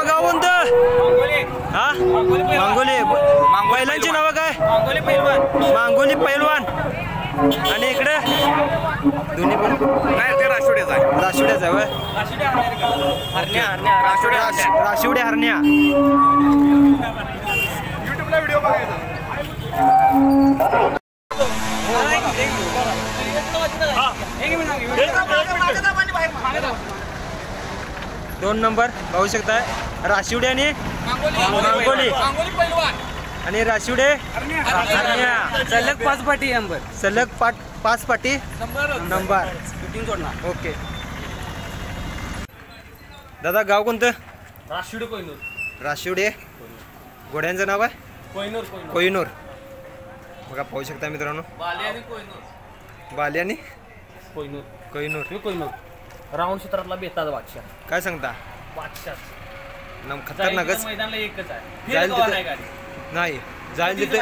गाव कोणतं? हा मांगोली. बैलांची नावं काय? मांगोली पैलवान. आणि इकडे दोन्ही पण नाही ते राशिवड्याचा आहे. राशिवड्याचा आहे. राशिवडे हरण्या. युट्यूबला व्हिडिओ बघायचा. 2 नंबर पाहू शकताय. राशिवडे आणि मांगोली आणि राशिवडे हरण्या. सलग 5 पाटी नंबर. सलग 5 पाटी नंबर. ओके दादा गाव कोणतं? राशिवडे कोयनूर. राशिवडे. घोड्यांचं नाव आहे कोहिनूर. बघा पाहू शकता मित्रांनो. बाली आणि कोहिनूर. राऊंड क्षेत्रातला बेताज बादशाह. काय सांगता? बादशाह खतरनाकच. मैदानाला एकच आहे. जाईल फेल तिथं- नाही गाडी. नाही जाईल तिथे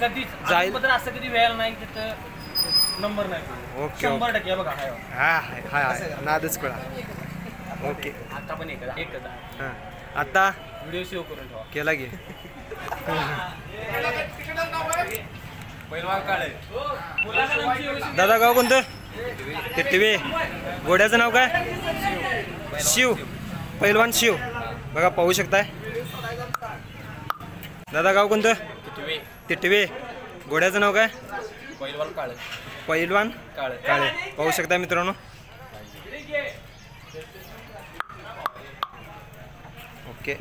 कधीच जाईल. जाईल असं कधी वेळ नाही तिथं नंबर नाही. ओके 100% बघा. हा नादच कळा. ओके आता पण एकच आहे. हां आता व्हिडिओ सेव्ह करून ठेवा. केला की दादा गाव कोणतं? टिटवे. घोड्याचं नाव काय? शिव. पैलवान शिव. बघा पाहू शकताय. दादा गाव कोणतं? टिटवे. घोड्याचं नाव काय? पैलवान काळे. पाहू शकताय मित्रांनो. ओके